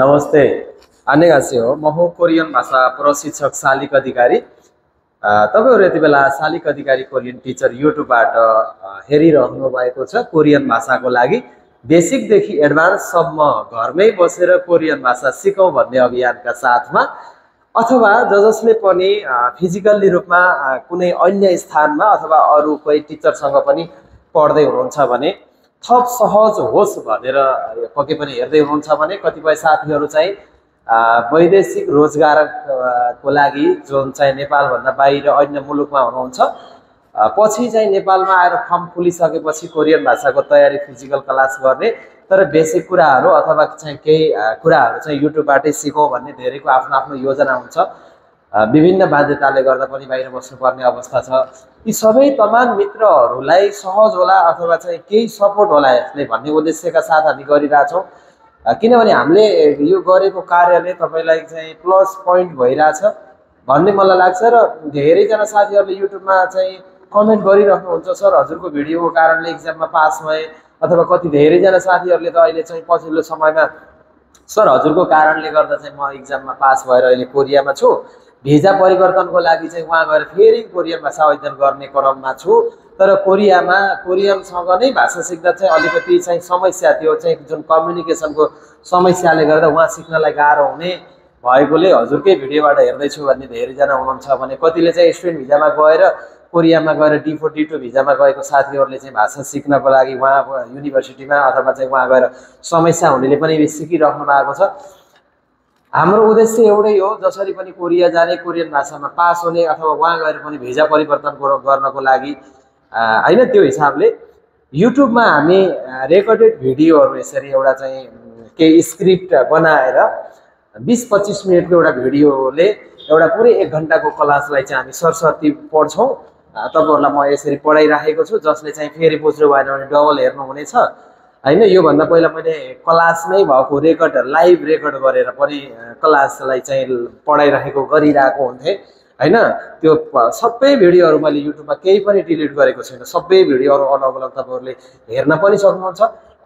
नमस्ते। 안녕하세요। म हो कोरियन भाषा प्रशिक्षक शालिक अधिकारी। तपाईहरु यति बेला शालिक अधिकारी कोरियन टिचर युट्युबबाट हेरिरहनु भएको छ। कोरियन भाषाको लागि बेसिक देखि एडभान्स सम्म घरमै बसेर कोरियन भाषा सिकौं भन्ने अभियानका साथमा अथवा जसले पनि फिजिकली रूपमा कुनै अन्य स्थानमा अथवा अरु कोही टिचरसँग पनि पढ्दै हुनुहुन्छ भने थप सहज होस् भनेर पक्कै पनि हेर्दै हुनुहुन्छ भने कतिपय साथीहरु चाहिँ वैदेशिक रोजगारको लागि जुन चाहिँ नेपाल भन्दा बाहिर अन्य मुलुकमा हुनुहुन्छ पछि चाहिँ नेपालमा आएर फर्म खोलिसकेपछि कोरियन भाषाको तयारी फिजिकल क्लास गर्ने तर बेसिक कुराहरु अथवा चाहिँ केही कुराहरु चाहिँ युट्युबबाटै सिकौं भन्ने धेरैको आफ्नो आफ्नो योजना हुन्छ। विभिन्न बाध्यताले गर्दा पनि बाहिर बस्नुपर्ने अवस्था छ। यी सबै तमाम मित्रहरूलाई सहज होला अथवा चाहिँ केही सपोर्ट होला यसले भन्ने उद्देश्यका साथ हामी गरिरहेछौं। किनभने हामीले यो गरेको कार्यले तपाईलाई चाहिँ प्लस प्वाइन्ट भइराछ भन्ने मलाई लाग्छ र धेरै जना साथीहरुले युट्युबमा चाहिँ कमेन्ट गरिराख्नुहुन्छ, सर हजुरको भिडियोको कारणले एक्जाममा पास भए, अथवा कति धेरै जना साथीहरुले त अहिले चाहिँ पछिल्लो समयमा सर हजुरको कारणले गर्दा चाहिँ म एक्जाममा पास भएर अहिले कोरियामा छु, भिजा परिवर्तनको लागि चाहिँ वहाँ गएर फेरि कोरियन भाषा अध्ययन गर्ने क्रममा छु, तर कोरियामा कोरियनसँग नै भाषा सिक्दा चाहिँ अलिकति चाहिँ समस्या थियो, चाहिँ जुन कम्युनिकेसनको समस्याले गर्दा वहाँ सिक्नलाई गाह्रो हुने भएकोले हजुरकै भिडियोबाट हेर्दै छु भन्ने धेरै जना हुनुहुन्छ भने कतिले चाहिँ स्टुडेन्ट भिजामा गएर कोरियामा गएर D4 D2 भिजामा गएको साथीहरुले चाहिँ भाषा सिक्नको लागि वहाँ युनिभर्सिटीमा अथवा चाहिँ वहाँ गएर समस्या हुनेले पनि सिकिराख्नु भएको छ। हाम्रो उद्देश्य एउटै हो, जसरी पनि कोरिया जाने, कोरियन भाषामा पास हुने अथवा वहाँ गएर पनि भिजा परिवर्तन गर्नको लागि हैन, त्यो हिसाबले युट्युबमा हामी रेकर्डेड भिडियोहरु यसरी एउटा चाहिँ केही स्क्रिप्ट बनाएर 20-25 मिनेटको एउटा भिडियोले एउटा पुरै 1 घण्टाको क्लासलाई चाहिँ हामी सरसर्ती पढ्छौं। तपाईहरुलाई म यसरी पढाइराखेको छु, जसले चाहिँ फेरि बुझ्नु भएन भने डबल हेर्नु हुनेछ हैन। यो भन्दा पहिला मैले क्लासमै भएको रेकर्ड लाइभ रेकर्ड गरेर पनि क्लासलाई चाहिँ पढाइराखेको गरिरहेको हुन्थे हैन। त्यो सबै भिडियोहरु मैले युट्युबमा केही पनि डिलिट गरेको छैन, सबै भिडियोहरु अलग अलग तपाईहरुले हेर्न पनि सक्नुहुन्छ।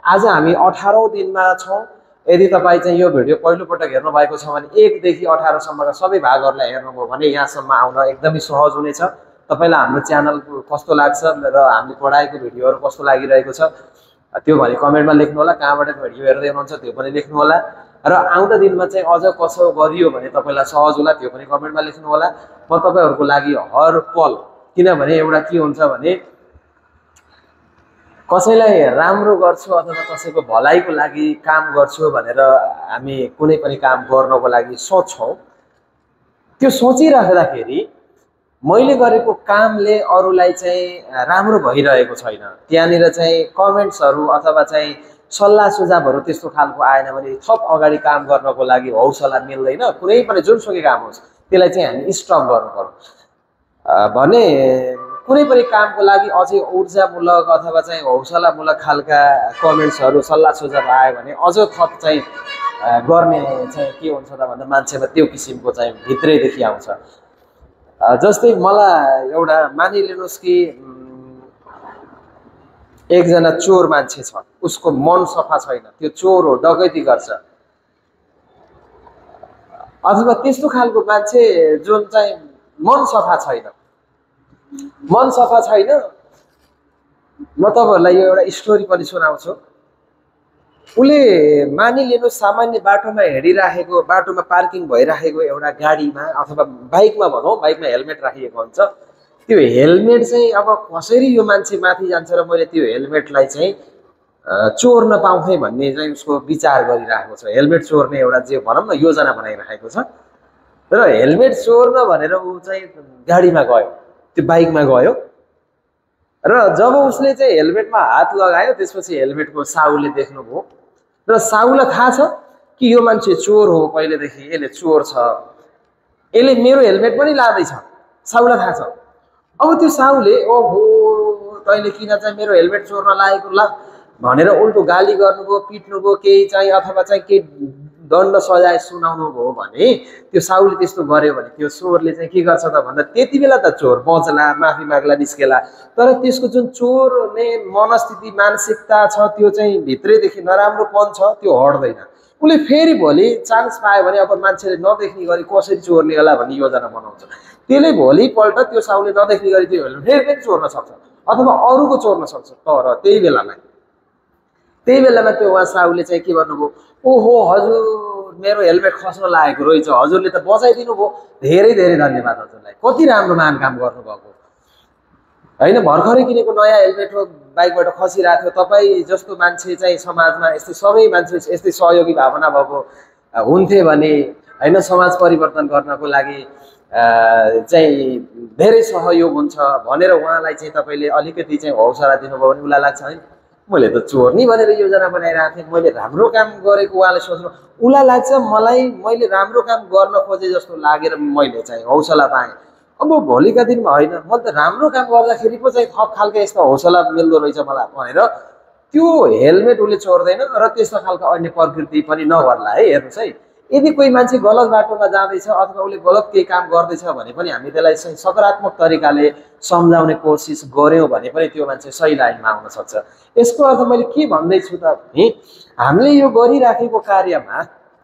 आज हामी 18औं दिनमा छौं। यदि तपाई चाहिँ यो भिडियो पहिलो पटक हेर्नु भएको छ भने 1 देखि 18 सम्मका सबै भागहरुलाई हेर्नुभयो भने यहाँसम्म आउन एकदमै सहज हुनेछ। तपाईलाई हाम्रो च्यानल कस्तो लाग्छ र हामीले पढाएको भिडियोहरु कस्तो लागिरहेको छ त्यो भने कमेन्टमा लेख्नु होला। कहाँबाट भिडियो हेर्दै हुनुहुन्छ त्यो पनि लेख्नु होला र आउँदा दिनमा चाहिँ अझ कसो गरियो भने तपाईलाई सहज होला त्यो पनि कमेन्टमा लेख्नु होला। म तपाईहरुको लागि हर पल, किनभने एउटा के हुन्छ भने कसैलाई राम्रो गर्छु अथवा कसैको भलाइको लागि काम गर्छु भनेर हामी कुनै पनि काम गर्नको लागि सोच्छौं, त्यो सोचिराख्दाखेरि मैले गरेको कामले अरूलाई चाहिँ राम्रो भइरहेको छैन, त्यहाँनिर चाहिँ कमेन्ट्सहरु अथवा चाहिँ सल्लाह सुझावहरु त्यस्तो खालको आएन भने थप अगाडि काम गर्नको लागि हौसला मिल्दैन। कुनै पनि जुनसुकै काम होस् त्यसलाई चाहिँ हामी स्टप गर्नु पर्यो भने कुनै पनि कामको लागि अझै ऊर्जामूलक अथवा चाहिँ हौसलामूलक खालका कमेन्ट्सहरु सल्लाह सुझाव आयो भने अझ थप चाहिँ गर्ने चाहिँ के हुन्छ त भन्दा मान्छेमा त्यो किसिमको चाहिँ भित्रैदेखि आउँछ। जस्तै मलाई एउटा मानिलिनुस् कि एकजना चोर मान्छे छ, उसको मन सफा छैन, त्यो चोर हो, डकैती गर्छ, अथवा त्यस्तो खालको मान्छे जुन चाहिँ मन सफा छैन, म तपाईहरुलाई यो एउटा स्टोरी पनि सुनाउँछु। उले मानिलिनु सामान्य बाटोमा हिँडिराखेको, बाटोमा पार्किङ भइराखेको एउटा गाडीमा अथवा बाइकमा भनौं, बाइकमा हेलमेट राखिएको हुन्छ। त्यो हेलमेट चाहिँ अब कसरी यो मान्छे माथि जान्छ र मैले त्यो हेलमेटलाई चाहिँ चोर्न पाउँथे भन्ने चाहिँ उसको विचार गरिरहेको छ। हेलमेट चोर्ने एउटा जे भनौं न योजना बनाइराखेको छ र हेलमेट चोर्न भनेर उ चाहिँ गाडीमा गयो, त्यो बाइकमा गयो र जब उसले चाहिँ हेलमेटमा हात लगायो त्यसपछि हेलमेटको साउले देख्नुभयो र साउलाई थाहा छ कि यो मान्छे चोर हो, पहिलेदेखि यसले चोर छ, यसले मेरो हेलमेट पनि लादैछ, साउलाई थाहा छ। अब त्यो साउले ओहो तैले किन चाहिँ मेरो हेलमेट चोर्न लागेको ल भनेर उल्टो गाली गर्नुभयो, पिट्नुभयो, केही चाहिँ अथवा चाहिँ के दण्ड सजाय सुनाउनु भयो भने त्यो साउले त्यस्तो गर्यो भने त्यो चोरले चाहिँ के गर्छ त भन्दा त्यति बेला त चोर बचला, माफी माग्ला, निस्केला, तर त्यसको जुन चोरले मनस्थिति मानसिकता छ त्यो चाहिँ भित्रैदेखि नराम्रोपन छ त्यो हट्दैन। उसले फेरि भोलि चान्स पायो भने अब मान्छेले नदेख्ने गरी कसरी चोर्ने होला भन्ने योजना बनाउँछ। त्यसले भोलिपल्ट त्यो साहुले नदेख्ने गरी त्यो फेरि पनि चोर्न सक्छ अथवा अरूको चोर्न सक्छ। तर त्यही बेलामा त्यो उहाँ साहुले चाहिँ के गर्नुभयो, ओहो हजुर मेरो हेलमेट खस्न लागेको रहेछ, हजुरले त बचाइदिनु भयो, धेरै धेरै धन्यवाद हजुरलाई, कति राम्रो महान काम गर्नुभएको होइन। भर्खरै किनेको नयाँ हेलमेट हो, बाइकबाट खसिरहेको थियो, तपाईँ जस्तो मान्छे चाहिँ समाजमा यस्तै सबै मान्छे यस्तै सहयोगी भावना भएको हुन्थे भने होइन समाज परिवर्तन गर्नको लागि चाहिँ धेरै सहयोग हुन्छ भनेर उहाँलाई चाहिँ तपाईँले अलिकति चाहिँ हौसला दिनुभयो भने उसलाई लाग्छ है मैले त चोर्नी भनेर योजना बनाइरहेको थिएँ, मैले राम्रो काम गरेको उहाँले सोच्नु, उसलाई लाग्छ मलाई मैले राम्रो काम गर्न खोजेँ जस्तो लागेर मैले चाहिँ हौसला पाएँ। अब भोलिका दिनमा होइन मैले त राम्रो काम गर्दाखेरि पो चाहिँ थप खालको यस्तो हौसला मिल्दो रहेछ मलाई भनेर त्यो हेलमेट उसले चोर्दैन र त्यस्तो खालको अन्य प्रकृति पनि नगर्ला है। हेर्नुहोस् है, यदि कोही मान्छे गलत बाटोमा जाँदैछ अथवा उसले गलत केही काम गर्दैछ भने पनि हामी त्यसलाई चाहिँ सकारात्मक तरिकाले सम्झाउने कोसिस गऱ्यौँ भने पनि त्यो मान्छे सही लाइनमा आउन सक्छ। यसको अर्थ मैले के भन्दैछु त भने हामीले यो गरिराखेको कार्यमा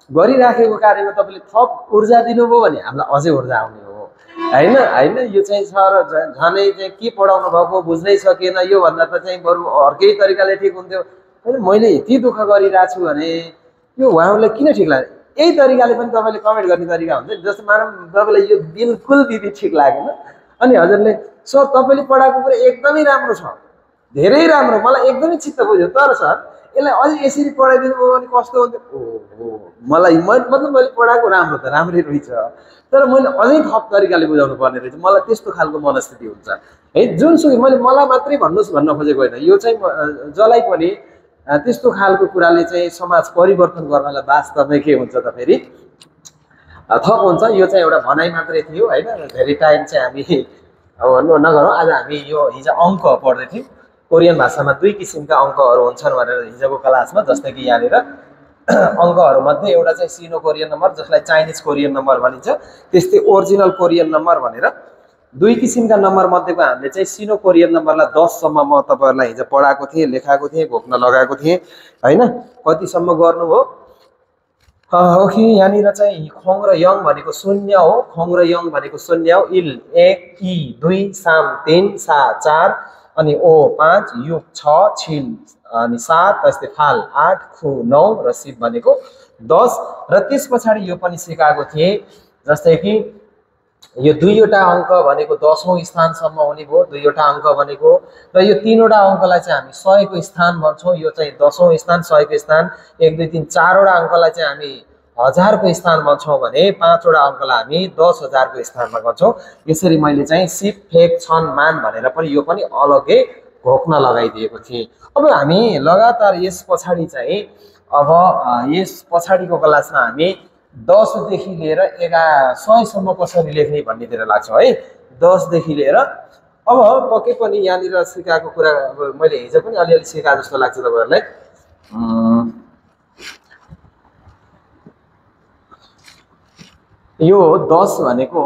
तपाईँले थप ऊर्जा दिनुभयो भने हामीलाई अझै ऊर्जा आउने हो होइन। यो चाहिँ सर झनै चाहिँ के पढाउनु भएको बुझ्नै सकेन, योभन्दा त चाहिँ बरु अर्कै तरिकाले ठिक हुन्थ्यो होइन, मैले यति दुःख गरिरहेको छु भने यो उहाँहरूलाई किन ठिक लाग्यो, यही तरिकाले पनि तपाईँले कमेन्ट गर्ने तरिका हुन्छ नि। जस्तो मानव तपाईँलाई यो बिल्कुल दिदी ठिक लागेन अनि हजुरले सर तपाईँले पढाएको कुरा एकदमै राम्रो छ, धेरै राम्रो, मलाई एकदमै चित्त बुझ्यो, तर सर यसलाई अझै यसरी पढाइदिनु भयो भने कस्तो हुन्थ्यो। ओहो मलाई मतलब मैले पढाएको राम्रो त राम्रै रहेछ तर मैले अझै थप तरिकाले बुझाउनु पर्ने रहेछ, मलाई त्यस्तो खालको मनस्थिति हुन्छ है। जुनसुकै मैले मलाई मात्रै भन्नुहोस् भन्न खोजेको होइन, यो चाहिँ जसलाई पनि त्यस्तो खालको कुराले चाहिँ समाज परिवर्तन गर्नलाई वास्तवमै के हुन्छ त फेरि थप हुन्छ। यो चाहिँ एउटा भनाइ मात्रै थियो होइन, धेरै टाइम चाहिँ हामी नगरौँ। आज हामी यो हिजो अङ्क पढ्दै थियौँ, कोरियन भाषामा 2 किसिमका अङ्कहरू हुन्छन् भनेर हिजोको क्लासमा, जस्तै कि यहाँनिर अङ्कहरूमध्ये एउटा चाहिँ सिनो कोरियन नम्बर जसलाई चाइनिज कोरियन नम्बर भनिन्छ, त्यस्तै ओरिजिनल कोरियन नम्बर भनेर 2 किसिमका नम्बर मध्येको हामीले चाहिँ सिनो कोरियन नम्बरलाई 10 सम्म म तपाईँहरूलाई हिजो पढाएको थिएँ, लेखाएको थिएँ, घोक्न लगाएको थिएँ होइन। कतिसम्म गर्नुभयो हो कि यहाँनिर चाहिँ खोङ र यङ भनेको 0 हो, खोङ र यङ भनेको 0 हो, इल 1 ई 2 साम 3 सा 4 अनि ओ 5 युग 6 छिल अनि 7 त्यस्तै फाल 8 खु 9 र सिप भनेको 10। र त्यस पछाडि यो पनि सिकाएको थिएँ जस्तै कि यो 2वटा अङ्क भनेको 10औं स्थानसम्म हुने भयो, 2वटा अङ्क भनेको, र यो 3वटा अङ्कलाई चाहिँ हामी 100 को स्थान भन्छौँ, यो चाहिँ 10औं स्थान 100 को स्थान, 1 2 3 4वटा अङ्कलाई चाहिँ हामी 1000 को स्थान भन्छौँ भने 5वटा अङ्कलाई हामी 10,000 को स्थानमा गर्छौँ। यसरी मैले चाहिँ सिप फेक छन् मान भनेर पनि यो पनि अलग्गै घोक्न लगाइदिएको थिएँ। अब हामी लगातार यस पछाडि चाहिँ अब यस पछाडिको क्लासमा हामी 10 देखि लिएर 100 सम्म कसरी लेख्ने भन्नेतिर लाग्छौँ है। 10 देखि लिएर अब पक्कै पनि यहाँनिर सिकाएको कुरा अब मैले हिजो पनि अलिअलि सिकाए जस्तो लाग्छ तपाईँहरूलाई। यो 10 भनेको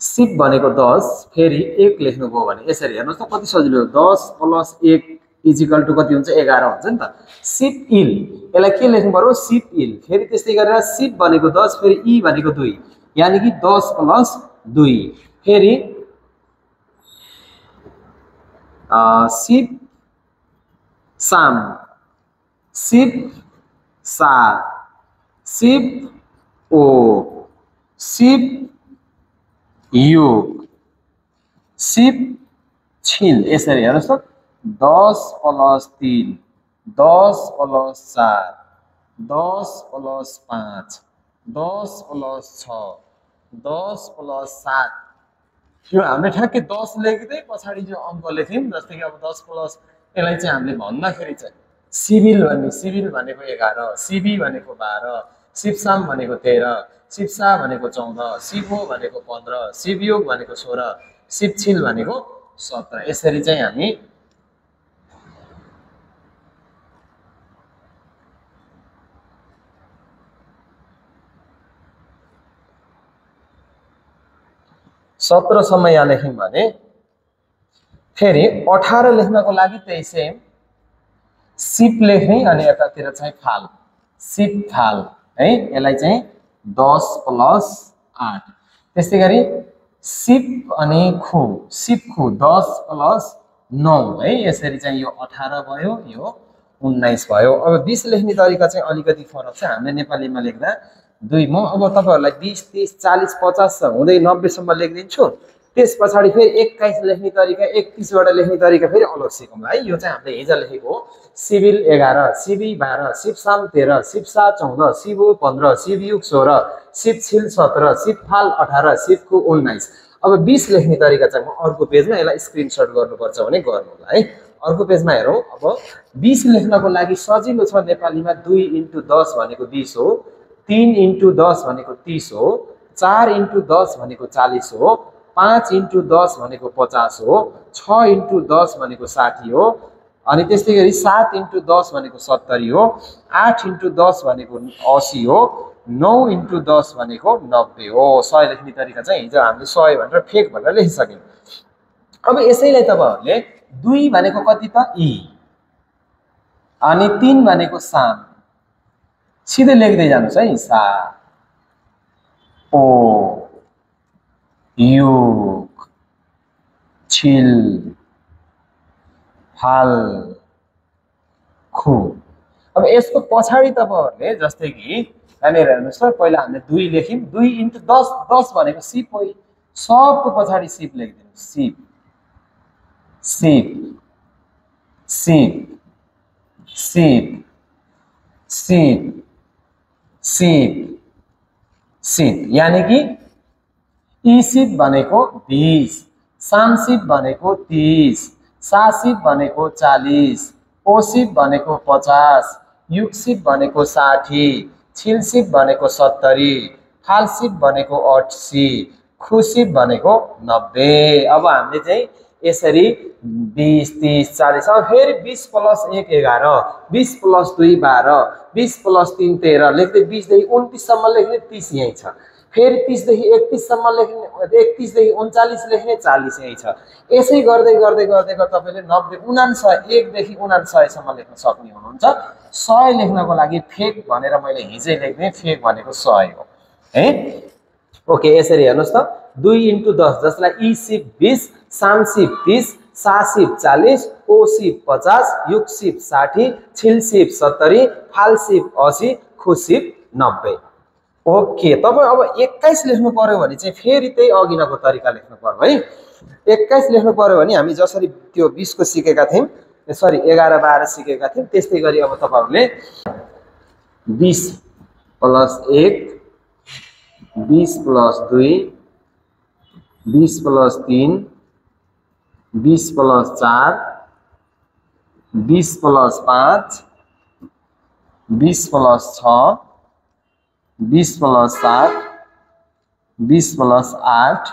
सिप भनेको 10 फेरि 1 लेख्नुभयो भने यसरी हेर्नुहोस् त कति सजिलो, 10 + 1 = कति हुन्छ 11 हुन्छ नि त। सिप इल यसलाई के लेख्नु पर्यो, सिप इल, फेरि त्यस्तै गरेर सिप भनेको 10 फेरि ई भनेको 2 यानी कि 10 + 2 फेरि सिप साम सिप सा सिप ओ सिप यु सिप छिल, यसरी हेर्नुहोस् त 10 + 3 10 + 4 10 + 5 10 + 6 10 + 7 यो हामीले ठ्याक्कै 10 लेख्दै पछाडि जो अङ्क लेख्यौँ जस्तै कि अब 10 प्लस यसलाई चाहिँ हामीले भन्दाखेरि चाहिँ सिभिल भनेको 11 सिबी भनेको 12 सिपसाम भनेको 13 सिपसा भनेको 14 सिपो भनेको 15 सिपयोग भनेको 16 सिपछिल भनेको 17 यसरी चाहिँ हामी सत्र सम्म यहाँ लेख्यौं भने फेरि 18 लेख्नको लागि त्यही सेम सिप लेख्ने अनि यतातिर चाहिँ फाल सिप फाल है, यसलाई चाहिँ 10 + 8। त्यस्तै गरी सिप अनि खु, सिप खु 10 + 9 है, यसरी चाहिँ यो 18 भयो, यो 19 भयो। अब 20 लेख्ने तरिका चाहिँ अलिकति फरक छ। हामीले नेपालीमा लेख्दा 2 म अब तपाईहरुलाई 20 30 40 50 हुँदै 90 सम्म लेखिदिन्छु। त्यस पछाडी फेरि 21 लेख्ने तरिका, 31 बाट लेख्ने तरिका फेरि अलग सिकौँला है। यो चाहिँ हामीले हिजो लेखेको हो। सिबिल 11, सिबी 12, सिपसाम 13, सिपसा 14, सिबो 15, सिबयुग 16, सिपछिल 17, सिपफाल 18, सिपकु 19। अब 20 लेख्ने तरिका चाहिँ म अर्को पेजमा यसलाई स्क्रिनशट गर्नुपर्छ भने गर्नु होला है। अर्को पेजमा हेरौँ। अब 20 लेख्नको लागि सजिलो छ। नेपालीमा 2 × 10 भनेको 20 हो, 3 × 10 भनेको 30 हो, 4 × 10 भनेको 40 हो, 5 × 10 भनेको 50 हो, 6 × 10 भनेको 60 हो, अनि त्यस्तै गरी 7 × 10 भनेको 70 हो, 8 × 10 भनेको 80 हो, 9 × 10 भनेको 90 हो। 100 लेख्ने तरिका चाहिँ हिजो हामीले 100 भनेर फेक भनेर लेखिसक्यौँ। अब यसैलाई तपाईहरुले 2 भनेको कति त ई, अनि 3 भनेको साम, सिधै लेख्दै जानुस् है। सा ओ युग छिल फाल खु। अब यसको पछाडी तपाईहरुले जस्तै कि यहाँनिर हेर्नुस् त, पहिला हामीले 2 लेख्यौं। 2 × 10, 10 भनेको सिप हो। सबको पछाडी सिप लेखिदिनु। सिप सिप सिप सिप सिप सिप सिप, यानी कि ई सिप भनेको 20, साम सिप भनेको 30, सा सिप भनेको 40, ओ सिप भनेको 50, युग सिप भनेको 60, छिल सिप भनेको 70, फाल सिप भनेको 80, खु सिप भनेको 90। अब हामीले चाहिँ यसरी 20 30 40, अब फेरि 20 + 1 11, 20 + 2 12, 20 + 3 13 लेख्दै 20 देखि 29 सम्म लेख्ने, 30 यही छ। फेरि 30 देखि 31 सम्म लेख्ने, 31 देखि 39 लेख्ने, 40 यही छ। यसै गर्दै गर्दै गर्दै तपाईले 90 99 1 देखि 99 सम्म लेख्न सक्ने हुनुहुन्छ। 100 लेख्नको लागि फेक भनेर मैले हिजै लेख्ने, फेक भनेको 100 हो है। ओके, यसरी हेर्नुस् त। 2 × 10 जसलाई ई सिप 20, साम सिप 30, सा सिप 40, ओ सिप 50, युग सिप 60, छिल सिप 70, फाल सिप 80, खु सिप 90। ओके, तपाईं अब 21 लेख्नु पर्यो भने चाहिँ फेरि त्यही अघिनको तरिका लेख्नु पर्यो है। 21 लेख्नु पर्यो भने हामी जसरी त्यो 20 को सिकेका थियौं, सरी 11 12 सिकेका थियौं, त्यस्तै गरी अब तपाईहरुले 20 + 1, 20 + 2, 20 + 3, 20 + 4, 20 + 5, 20 + 6, 20 + 7, 20 + 8,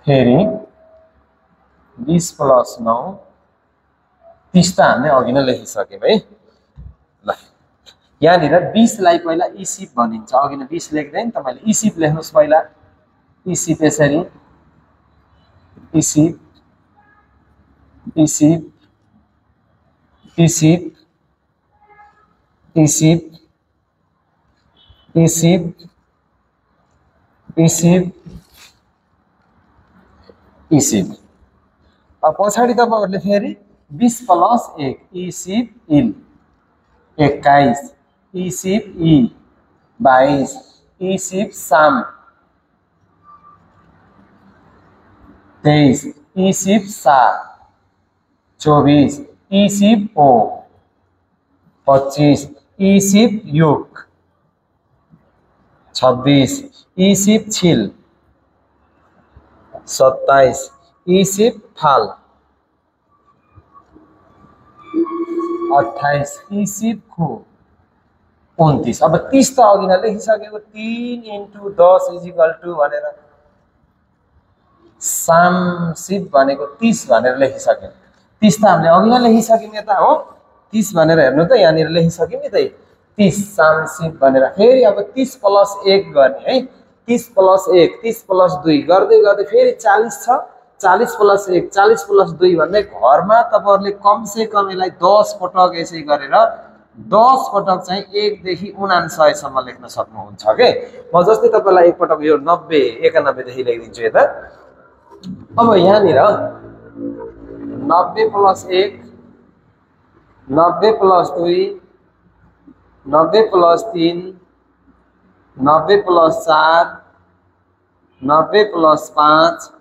फेरि 20 + 9, 30 त हामीले अघि नै लेखिसक्यौं है। ल, यहाँनिर 20 लाई पहिला ई सिप भनिन्छ। अघि नै 20 लेख्दै नि तपाईले ई सिप लेख्नुस् पहिला। ई सिप यसरी, ई सिप, ई सिप, ई सिप, ई सिप, ई सिप, ई सिप, ई सिप। अब पछाडी तपाईहरुले फेरि 20 + 1, ई सिप इल 21, ई सिप ई 22, ई सिप साम 23, ई सिप सा 24, ई सिप ओ 25, ई सिप युग 26, ई सिप छिल 27, ई सिप फाल 28, ई सिप खु 29। अब 30 त अघि नै लेखिसकेको। 3 × 10 = भनेर साम सिप भनेको 30 भनेर लेखिसक्यौं। 30 त हामीले अघि नै लेखिसक्यौं यता हो। 30 भनेर हेर्नु त, यहाँनिर लेखिसक्यौं नि त। 30 साम सिप भनेर फेरि अब 30 + 1 गर्ने है। 30 + 1, 30 + 2 गर्दै गर्दै फेरि 40 छ। 40 + 1 40 + 2 भन्दै घरमा तपाईहरुले कम से कम यसलाई 10 पटक यसै गरेर 10 पटक चाहिँ 1 देखि 99 सम्म लेख्न सक्नुहुन्छ के। म जस्तै तपाईलाई एक पटक यो 90 91 देखि लेखिदिन्छु यता। अब यहाँ निर 90 + 1 90 + 2 90 + 3 90 + 4 90 + 5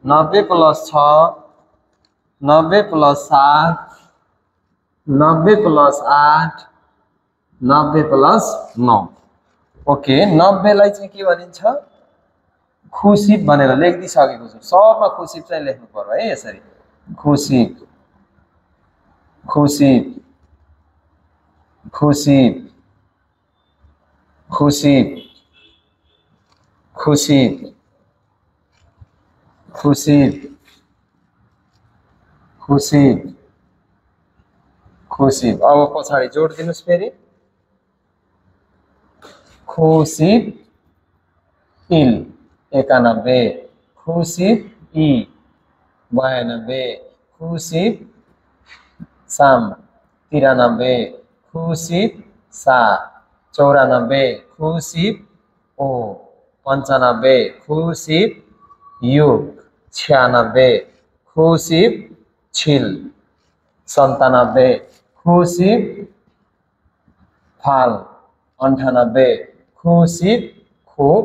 90 + 6 90 + 7 90 + 8 90 + 9। ओके 90 लाई चाहिँ के भनिन्छ खुसिब भनेर लेखिदिसकेको छु। सबमा खुसिब चाहिँ लेख्नु पर्यो है यसरी खुसिब खुसिब खुसिब खुसिब खुसिब खुसिब खुसिब खुसिब। अब पछाडि जोड दिनुस् फेरि खुसिब इल 91 खुसिब इ 92 खुसिब साम 93 खुसिब सा 94 खुसिब ओ 95 खुसिब युग 96 खुसिब छिल 97 खुसिब फाल 98 खुसिब खोप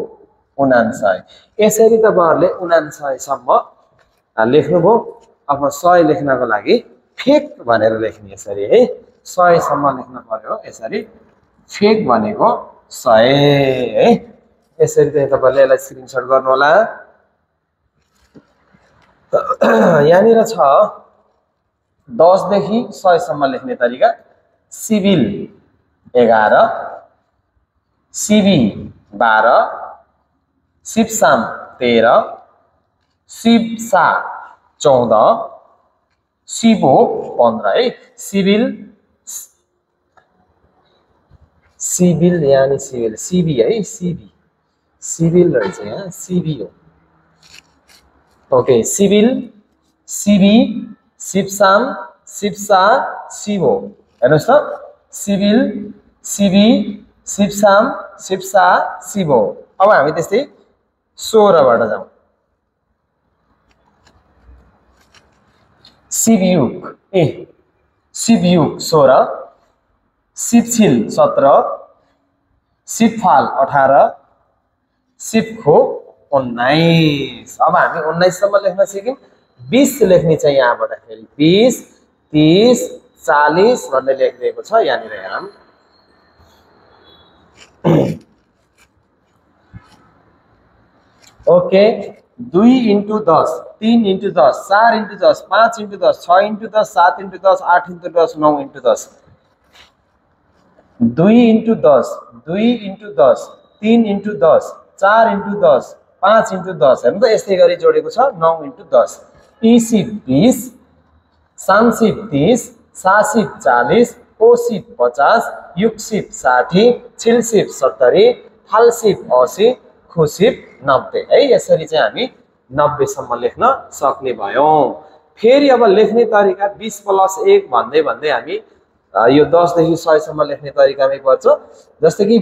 99। यसरी तपाईहरुले 99 सम्म लेख्नुभयो। अब 100 लेख्नको लागि फेक भनेर लेख्ने यसरी है 100 सम्म लेख्न पर्यो यसरी फेक भनेको 100 है। यसरी चाहिँ तपाईहरुले यसलाई स्क्रिनशट गर्नु होला। यहाँ निर छ 10 देखि 100 सम्म लेख्ने तरिका सिभिल 11 सिबी 12 सिपसाम 13 सिपसा 14 सिबो 15 है। सिभिल सिभिल यानी सिभिल सिबी है सिबी सिभिल रहेछ यहाँ सिबी हो। ओके सिभिल सिबी सिपसाम सिपसा सिबो हेर्नुस् त सिभिल सिबी सिपसाम सिपसा सिबो। अब हामी त्यस्तै 16 बाट जाउँ सिबयुक सिबयुक 16 सिपछिल 17 सिपफाल 18 सिपखो 19। अब हामी 19 सम्म लेख्न सिक्यौं। 20 लेख्ने चाहिँ यहाँबाट फेरि 20 30 40 भन्दै लेखिदिएको छ यहाँनिर हेरौँ। ओके 2 × 10 3 × 10 4 × 10 5 × 10 6 × 10 7 × 10 8 × 10 9 × 10 2 × 10 2 × 10 3 × 10 4 × 10 5 × 10 हेर्नु त यस्तै गरी जोडेको छ 9 × 10 इसिप 20 सामसिप 30 सासिप 40 ओसिप 50 युक्सिप 60 छिलसिप 70 फालसिप 80 खुसिप 90 है। यसरी चाहिँ हामी 90 सम्म लेख्न सक्ने भयौं। फेरि अब लेख्ने तरिका 20 + 1 भन्दै भन्दै हामी यो 10 देखि 100 सम्म लेख्ने तरिकामै पर्छौं। जस्तै कि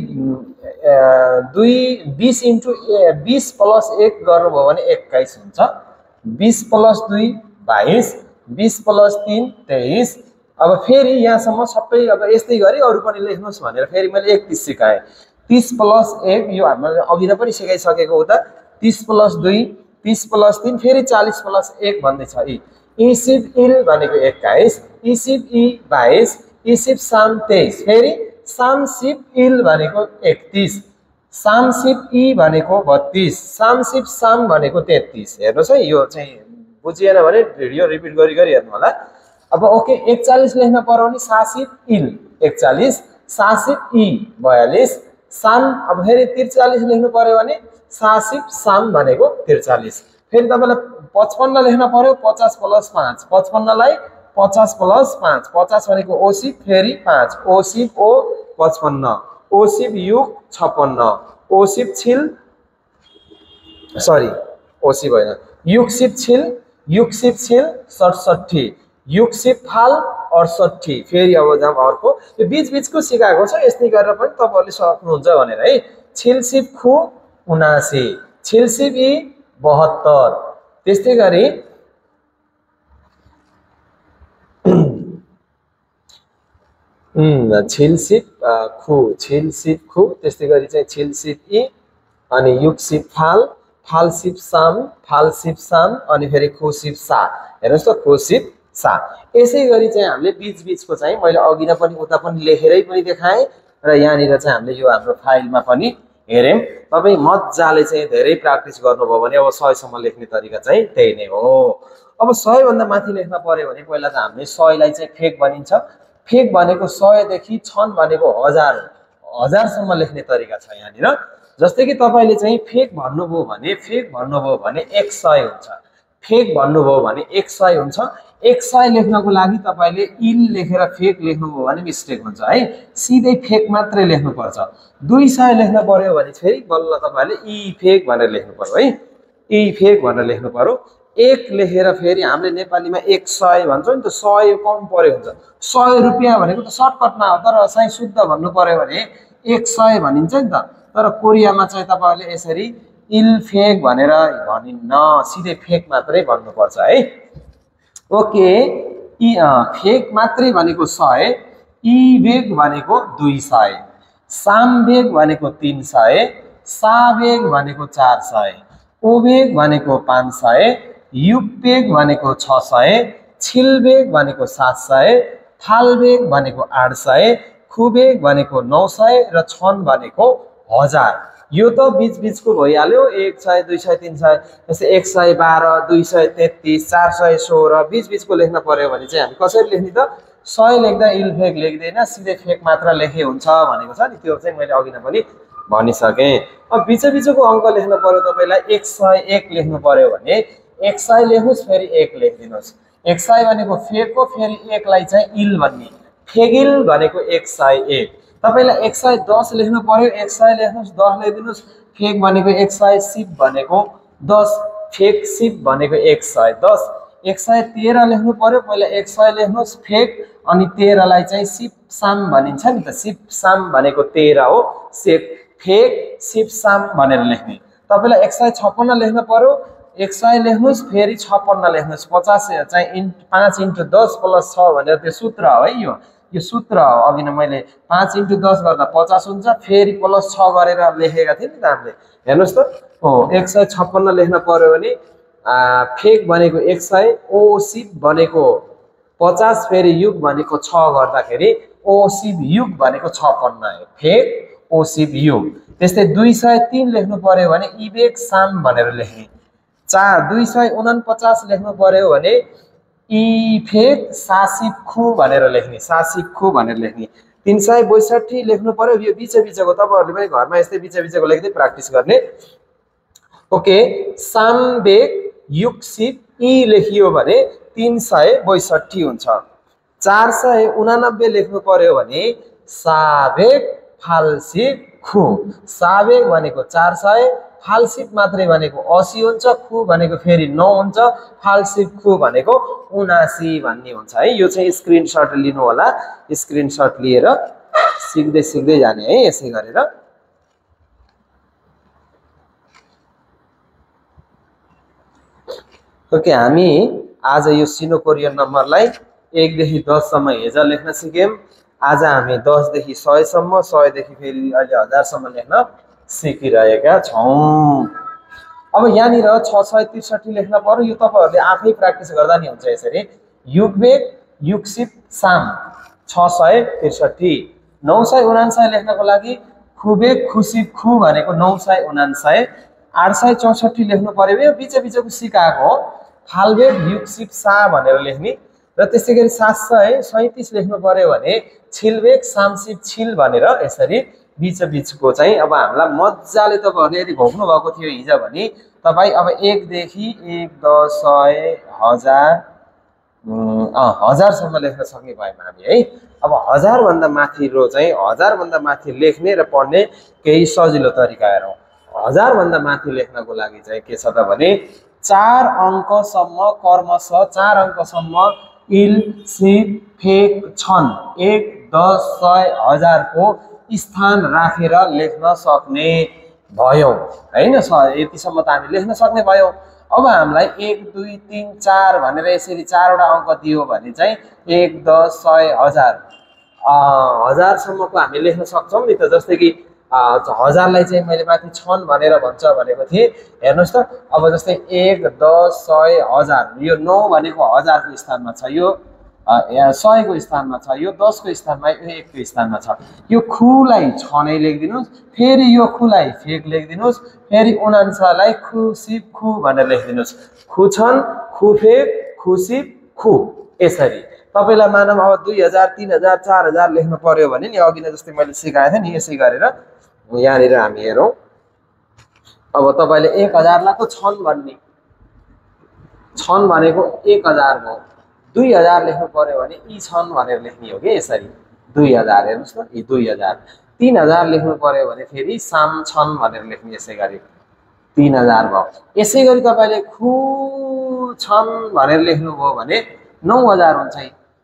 20 + 1 गर्नुभयो भने 21 हुन्छ 20 + 2 22 20 + 3 23। अब फेरि यहाँसम्म सबै अब यस्तै गरी अरु पनि लेख्नुस् भनेर फेरि मैले 31 सिकाएँ। 30 + 1 यो हामीले अघि नै पनि सिकाइसकेको हो त 30 + 2 30 + 3 फेरि 40 + 1 भन्दै छ इसिप इल भनेको 21 इसिप इ 22 इसिप साम 23 फेरि सामसिप इल भनेको 31 सामसिप इ भनेको 32 सामसिप साम भनेको 33। हेर्नुस् है यो चाहिँ बुझिएन भने भिडियो रिपिट गरी गरी हेर्नु होला। अब ओके 41 लेख्न पर्यो भने सासिप इल 41 सासिप इ 42 साम। अब फेरि 43 लेख्नु पर्यो भने सासिप साम भनेको 43। फेरि तपाईलाई 55 लेख्न पर्यो 50 + 5 55 लाई 50 + 5 50 भनेको ओसिप फेरि 5 ओसिप ओ 55 ओसिप युग 56 ओसिप छिल सरी ओसिप हैन युगसिप छिल 67, युगसिप फाल 68। फेरि अब जाम अर्को यो बीच-बीचको सिकाएको छ, यसरी गरेर पनि तपाईहरुले सक्नुहुन्छ भनेर है। छिलसिप खु 79, छिलसिप इ 72। त्यस्तै गरी छिलसिप खु त्यस्तै गरी चाहिँ छिलसिप इ अनि युगसिप फाल, फालसिप साम अनि फेरि खुसिप सा। हेर्नुस् त खुसिप सा। यसै गरी चाहिँ हामीले बीच-बीचको चाहिँ मैले अघि नै पनि उता पनि लेखेरै पनि देखाएँ र यहाँनिर चाहिँ हामीले यो हाम्रो फाइलमा पनि हेर्यौं। तपाई मज्जाले चाहिँ धेरै प्र्याक्टिस गर्नुभयो भने अब 100 सम्म लेख्ने तरिका चाहिँ त्यही नै हो। अब 100 भन्दा माथि लेख्न पर्यो भने पहिला त हामीले 100 लाई चाहिँ फेक भनिन्छ। फेक भनेको 100 देखि छन् भनेको 1000 सम्म लेख्ने तरिका छ यहाँनिर। जस्तै कि तपाईले चाहिँ फेक भन्नुभयो भने 100 हुन्छ, फेक भन्नुभयो भने 100 हुन्छ। 100 लेख्नको लागि तपाईले इल लेखेर फेक लेख्नुभयो भने मिस्टेक हुन्छ है, सिधै फेक मात्रै लेख्नु पर्छ। 200 लेख्न पर्यो भने फेरि बल्ल तपाईले इ फेक भनेर लेख्नु पर्यो है, इ फेक भनेर लेख्नु पर्यो। 1 लेखेर फेरि हामीले नेपालीमा 100 भन्छौं नि त, 100 कम पर्यो हुन्छ। 100 रुपैयाँ भनेको त सर्टकटमा हो, तर चाहिँ शुद्ध भन्नु पर्यो भने 100 भनिन्छ नि त। तर कोरियामा चाहिँ तपाईहरुले यसरी इल फेक भनेर भनिन्न, सिधै फेक मात्रै भन्नुपर्छ है। ओके, इ फेक मात्रै भनेको 100, इ बेग भनेको 200, साम बेग भनेको 300, सा बेग भनेको 400, ओ बेग भनेको 500, युग बेग भनेको 600, छिल बेग भनेको 700, थाल बेग भनेको 800, खुबेग भनेको 900 र छन भनेको 1000। यो त बीच-बीचको भइहाल्यो। 100, 200, 300 जस्तै 112, 233, 416 बीच-बीचको लेख्न पर्यो भने चाहिँ हामी कसरी लेख्ने त? 100 लेख्दा इल फेक लेख्दैन, सिधै फेक मात्र लेखे हुन्छ भनेको छ नि, त्यो चाहिँ मैले अघि नै पनि भनिसके। अब बीच-बीचको अङ्क लेख्न पर्यो तपाईलाई 101 लेख्नु पर्यो भने 100 लेख्नुस् फेरि 1 लेखिदिनुस्। 100 भनेको फेक हो, फेरि 1 लाई चाहिँ इल भन्ने, फेगिल भनेको 101। तपाईलाई 110 लेख्नु पर्यो, 100 लेख्नुस् 10 लेखिदिनुस्। फेक भनेको 100, सिप भनेको 10, फेक सिप भनेको 110। 113 लेख्नु पर्यो, पहिला 100 लेख्नुस् फेक अनि 13 लाई चाहिँ सिप साम भनिन्छ नि त, सिप साम भनेको 13 हो, सेप फेक सिप साम भनेर लेख्ने। तपाईलाई 156 लेख्नु पर्यो, 100 लेख्नुस् फेरि 56 लेख्नुस्। 50 चाहिँ 5 × 10 + 6 भनेर त्यो सूत्र हो है, यो सूत्र हो। अघि नै मैले 5 × 10 गर्दा 50 हुन्छ, फेरि +6 गरेर लेखेका थिए नि त हामीले। हेर्नुस् त, हो 156 लेख्न पर्यो भने फेक भनेको 100, ओ सिप भनेको 50, फेरि युग भनेको 6 गर्दाखेरि ओ सिप युग भनेको 56 फेक ओ सिप युग। त्यस्तै 203 लेख्नु पर्यो भने इबेक साम भनेर लेख्ने। 249 लेख्नु पर्यो भने इ फेक सासिप खु भनेर लेख्ने, सासिप खु भनेर लेख्ने। 362 लेख्नु पर्यो, यो बीच-बीचको तपाईहरुले पनि घरमा यस्तै बीच-बीचको लेख्दै प्र्याक्टिस गर्ने। ओके, साम बेक युगसिप इ लेखियो भने 362 हुन्छ। 489 लेख्नु पर्यो भने साबेक फालसिप खु, साबेक भनेको 400, फालसिप मात्रै भनेको 80 हुन्छ, खु भनेको फेरि 9 हुन्छ, फालसिप खु भनेको 79 भन्ने हुन्छ है। यो चाहिँ स्क्रिनशट लिनु होला, स्क्रिनशट लिएर सिक्दै जाने है यसै गरेर। ओके, हामी आज यो सिनो कोरियन नम्बरलाई 1 देखि 10 सम्म हेजा लेख्न सिक्यौं। आज हामी 10 देखि 100 सम्म, 100 देखि फेरि अहिले 1000 सम्म लेख्न सिकिरहेका छौं। अब यहाँनिर 663 लेख्न पर्यो, यो तपाईहरुले आफै प्र्याक्टिस गर्दा नि हुन्छ यसरी। युगबेक युगसिप साम 663, 959 लेख्नको लागि खुबेक खुसिप खु भनेको 959, 864 लेख्नु पर्यो। यो बीच-बीचको सिकाएको हो। फालबेक युगसिप सा भनेर लेख्ने र त्यसै गरी 737 लेख्नु पर्यो भने छिलबेक सामसिप छिल भनेर यसरी बीच-बीचको चाहिँ। अब हामीलाई मज्जाले तपाईहरुले यदि घोक्नु भएको थियो हिजो भने तपाई अब 1 देखि 1, 10, 100, 1000 सम्म लेख्न सक्ने भयौं हामी है। अब 1000 भन्दा माथि रो चाहिँ 1000 भन्दा माथि लेख्ने र पढ्ने केही सजिलो तरिका हेरौं। 1000 भन्दा माथि लेख्नको लागि चाहिँ के छ त भने 4 अङ्कसम्म क्रमशः 4 अङ्कसम्म इल सिप फेक छन् 1 10 100 1000 को स्थान राखेर लेख्न सक्ने भयौं हैन। यतिसम्म त हामी लेख्न सक्ने भयौं। अब हामीलाई 1 2 3 4 भनेर यसरी 4 वटा अङ्क दियो भने चाहिँ 1 10 100 1000 1000सम्मको हामी लेख्न सक्छौं नि त। जस्तै कि 1000 लाई चाहिँ मैले माथि छन् भनेर भन्छ भनेको थिए। हेर्नुस् त अब जस्तै 1 10 100 1000 यो 9 भनेको 1000 को स्थानमा छ, यो 100 को स्थानमा छ, यो 10 को स्थानमा, यो 1 को स्थानमा छ। यो खुलाई छ नै लेखिदिनुस्, फेरि यो खुलाई फेक लेखिदिनुस्, फेरि 49 लाई खु सिप खु भनेर लेखिदिनुस्। खु छन्, खु फेक, खु सिप खु। यसरी तपाईलाई मानौं अब 2000 3000 4000 लेख्न पर्यो भने नि अघि नै जस्तै मैले सिकाए थिए नि यसै गरेर यहाँनिर हामी हेरौं। अब तपाईले 1000 लाई त छन् भन्ने, छन् भनेको 1000 हो। 2000 लेख्नु पर्यो भने यी छन् भनेर लेख्ने हो के यसरी 2000। हेर्नुस् त यी 2000। 3000 लेख्नु पर्यो भने फेरि साम छन् भनेर लेख्ने यसै गरी 3000 भयो। यसै गरी तपाईले खु छन् भनेर लेख्नुभयो भने 9000 हुन्छ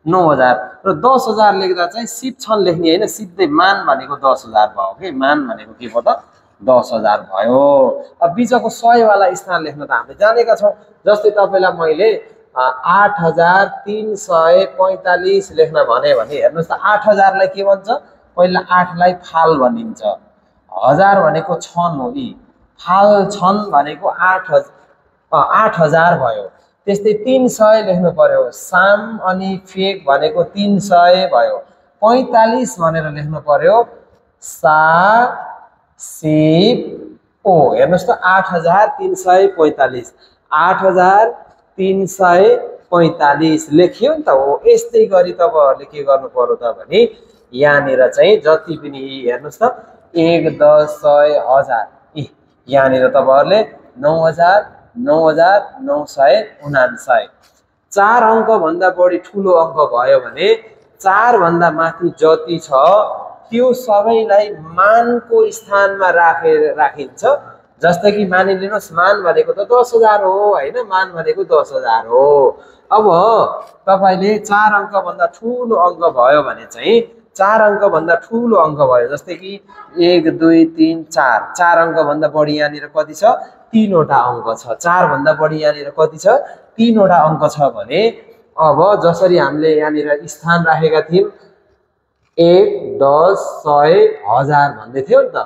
9000। र 10000 लेख्दा चाहिँ सिप छन् लेख्ने हैन, सिधै मान भनेको 10000 भयो के। मान भनेको के भयो त 10000 भयो। अब बिचको 100 वाला स्थान लेख्न त हामीले जानेका छौं। जस्तै तपाईलाई मैले 8345 लेख्न भने हेर्नुस् त 8000 लाई के भन्छ, पहिला 8 लाई फाल भनिन्छ, 1000 भनेको छन् हो, यी फाल छन् भनेको 8000 भयो। त्यस्तै 300 लेख्नु पर्यो, साम अनि फेक भनेको 300 भयो। 45 भनेर लेख्नु पर्यो, सा सिप ओ। हेर्नुस् त 8345 8345 लेख्यो नि त हो। यस्तै गरी तपाईहरुले के गर्नु पर्यो त भने यहाँनिर चाहिँ जति पनि हेर्नुस् त 1 10 100 1000 यहाँनिर तपाईहरुले 9000 9000 999 4 अङ्क भन्दा बढी ठूलो अङ्क भयो भने 4 भन्दा माथि जति छ त्यो सबैलाई मानको स्थानमा राखिन्छ। जस्तै कि मानिलिनुस् मान भनेको त 10000 हो हैन, मान भनेको 10000 हो। अब तपाईले 4 अङ्क भन्दा ठूलो अङ्क भयो भने चाहिँ 4 अङ्क भन्दा ठूलो अङ्क भयो, जस्तै कि 1 2 3 4 4 अङ्क भन्दा बढी यहाँनिर कति छ 3 वटा अङ्क छ। 4 भन्दा बढी यहाँनिर कति छ 3 वटा अङ्क छ भने अब जसरी हामीले यहाँनिर स्थान राखेका थियौं 1 10 100 1000 भन्दै थियो नि त।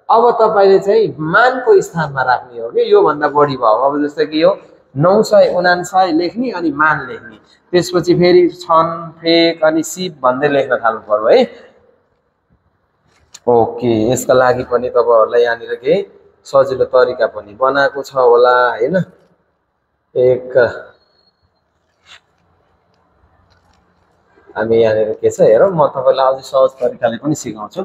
अब तपाईले चाहिँ मानको स्थानमा राख्ने हो के, यो भन्दा बढी भयो। अब जस्तै कि यो 999 लेख्ने अनि मान लेख्ने, त्यसपछि फेरि छन् फेक अनि सिप भन्दै लेख्न थाल्नु पर्यो है। ओके, यसका लागि पनि तपाईहरुलाई यहाँनिर केही सजिलो तरिका पनि बनाएको छ होला हैन। एक हामी यहाँनिर के छ हेरौं, म तपाईलाई अझै सहज तरिकाले पनि सिकाउँछु।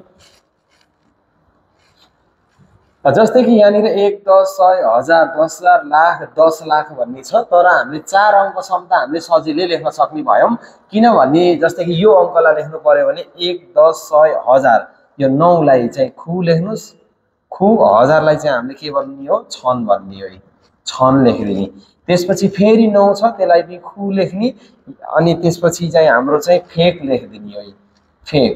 जस्तै कि यहाँनिर 1 10 100 1000 10000 लाख 10 लाख भन्ने छ, तर हामीले 4 अङ्कसम्म त हामीले सजिलै लेख्न सक्ने भयौं। किनभने जस्तै कि यो अङ्कलाई लेख्नु पर्यो भने 1 10 100 1000 यो 9 लाई चाहिँ खु लेख्नुस्, खु 1000 लाई चाहिँ हामीले के भन्ने हो छन् भन्ने हो, छन् लेखिदिने। त्यसपछि फेरि 9 छ त्यसलाई पनि खु लेख्ने अनि त्यसपछि चाहिँ हाम्रो चाहिँ फेक लेखिदिने हो, फेक।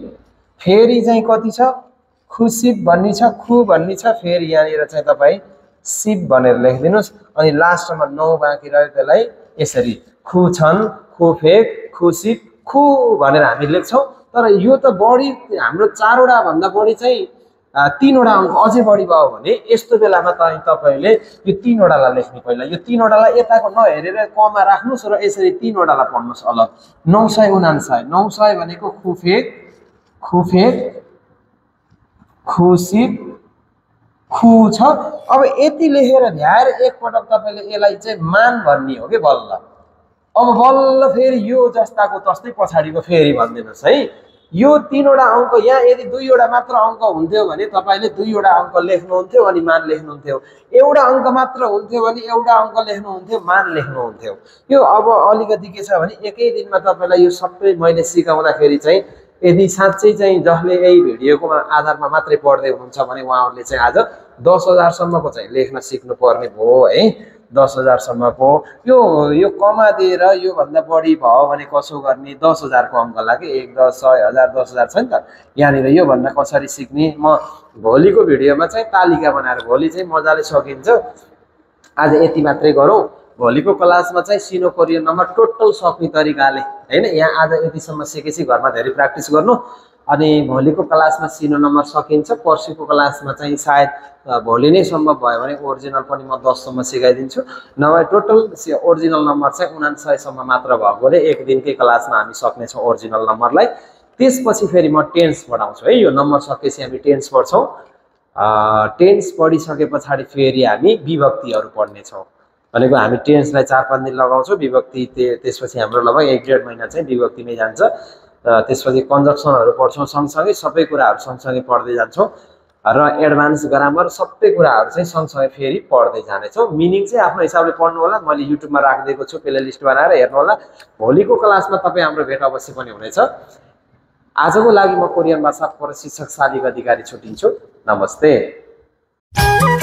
फेरि चाहिँ कति छ खुसिप भन्ने छ, खु भन्ने छ, फेरि यहाँनिर चाहिँ तपाई सिप भनेर लेखिदिनुस् अनि लास्टमा 9 बाँकी रह्यो त्यसलाई यसरी खु छन् खु फेक खु सिप खु भनेर हामी लेख्छौं। तर यो त बढी हाम्रो 4 वटा भन्दा बढी चाहिँ 3 वटा अङ्क अझै बढी भयो भने यस्तो बेलामा तपाईले यो 3 वटालाई लेख्ने, पहिला यो 3 वटालाई यताको नहेरेर कमा राख्नुस् र यसरी 3 वटालाई पढ्नुस् अलग। 999 900 भनेको खु फेक खुसिप खु छ। अब यति लेखेर भ्याएर एकपटक तपाईले यसलाई चाहिँ मान भन्ने हो के बल्ल। अब बल्ल फेरि यो जस्ताको तस्तै पछाडीको फेरि भन्दिनुस् है। यो 3 वटा अङ्क यहाँ यदि 2 वटा मात्र अङ्क हुन्थ्यो भने तपाईले 2 वटा अङ्क लेख्नुहुन्थ्यो अनि मान लेख्नुहुन्थ्यो, एउटा अङ्क मात्र हुन्थ्यो भने एउटा अङ्क लेख्नुहुन्थ्यो मान लेख्नुहुन्थ्यो। यो अब अलिकति के छ भने एकै दिनमा तपाईलाई यो सबै मैले सिकाउँदाखेरि चाहिँ यदि साँच्चै चाहिँ जसले यही भिडियोको आधारमा मात्रै पढ्दै हुनुहुन्छ भने उहाँहरूले चाहिँ आज 10000 सम्मको चाहिँ लेख्न सिक्नु पर्ने भयो है। 10,000 सम्मको यो कमा दिएर यो भन्दा बढी भयो भने कसो गर्ने 10,000 को अङ्क लागि 1 10 100 1000 10,000 छ नि त यहाँनिर यो भन्दा कसरी सिक्ने म भोलिको भिडियोमा चाहिँ तालिका बनाएर भोलि चाहिँ मजाले सकिन्छ आज यति मात्रै गरौँ भोलिको क्लासमा चाहिँ सिनो कोरियन नम्बर टोटल सक्ने तरिकाले हैन यहाँ आज यतिसम्म सिकेपछि घरमा धेरै प्र्याक्टिस गर्नु अनि भोलिको क्लासमा सिनो नम्बर सकिन्छ पर्सिको क्लासमा चाहिँ सायद भोलि नै सम्भव भयो भने ओरिजिनल पनि म 10 सम्म सिकाइदिन्छु नभए टोटल ओरिजिनल नम्बर चाहिँ 99 सम्म मात्र भएकोले एक दिनकै क्लासमा हामी सक्नेछौँ ओरिजिनल नम्बरलाई त्यसपछि फेरि म टेन्स पढाउँछु है यो नम्बर सकेपछि हामी टेन्स पढ्छौँ टेन्स पढिसके पछाडि फेरि हामी विभक्तिहरू पढ्नेछौँ भनेको हामी टेन्सलाई 4-5 दिन लगाउँछौँ विभक्ति त्यसपछि हाम्रो लगभग 1-1.5 महिना चाहिँ विभक्तिमै जान्छ त्यसपछि कन्जक्सनहरू पढ्छौँ सँगसँगै सबै कुराहरू सँगसँगै पढ्दै जान्छौँ र एडभान्स ग्रामर सबै कुराहरू चाहिँ सँगसँगै फेरि पढ्दै जानेछौँ मिनिङ चाहिँ आफ्नो हिसाबले पढ्नु होला मैले युट्युबमा राखिदिएको छु प्ले लिस्ट बनाएर हेर्नु होला भोलिको क्लासमा तपाईँ हाम्रो भेट अवश्य पनि हुनेछ आजको लागि म कोरियन भाषा प्रशिक्षक शालिक अधिकारी छुटिन्छु नमस्ते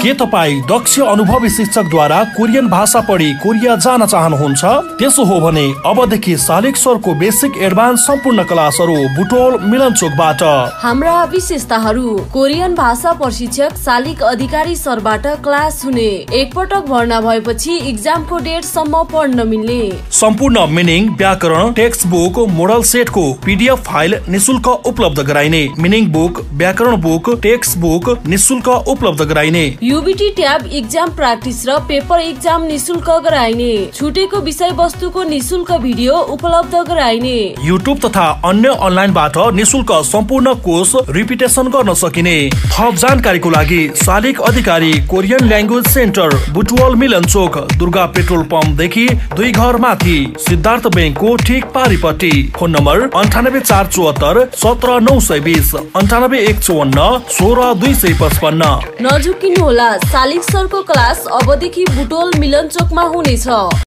के तपाईँ दक्ष अनुभवी शिक्षकद्वारा कोरियन भाषा पढी कोरिया जान चाहनुहुन्छ त्यसो हो भने अबदेखि शालिक सरको बेसिक एडभान्स सम्पूर्ण क्लासहरू बुटोल मिलनचोकबाट हाम्रा विशेषताहरू कोरियन भाषा प्रशिक्षक शालिक अधिकारी सरबाट क्लास हुने एकपटक भर्ना भएपछि इक्जामको डेट सम्म पढ्न मिल्ने सम्पूर्ण मिनिङ व्याकरण टेक्स्ट बुक मोडल सेटको पीडीएफ फाइल निशुल्क उपलब्ध गराइने मिनिङ बुक व्याकरण बुक टेक्स्ट बुक निशुल्क उपलब्ध गराइने युबिटी ट्याब इक्जाम प्र्याक्टिस र पेपर इक्जाम निशुल्क गराइने छुटेको विषय वस्तुको निशुल्क भिडियो उपलब्ध गराइने युट्युब तथा अन्य अनलाइनबाट निशुल्क सम्पूर्ण कोर्स रिपिटेसन गर्न सकिने थप जानकारीको लागि Shalik Adhikari Korean language centre Butwal Milanchowk Durga petrol pump देखि 2 घर माथि सिद्धार्थ बैंकको ठीक पारिपट्टि फोन नम्बर 98474 17920 98154 16255 नझुकिनु होला शालिक सरको क्लास अबदेखि बुटोल मिलनचोकमा हुनेछ।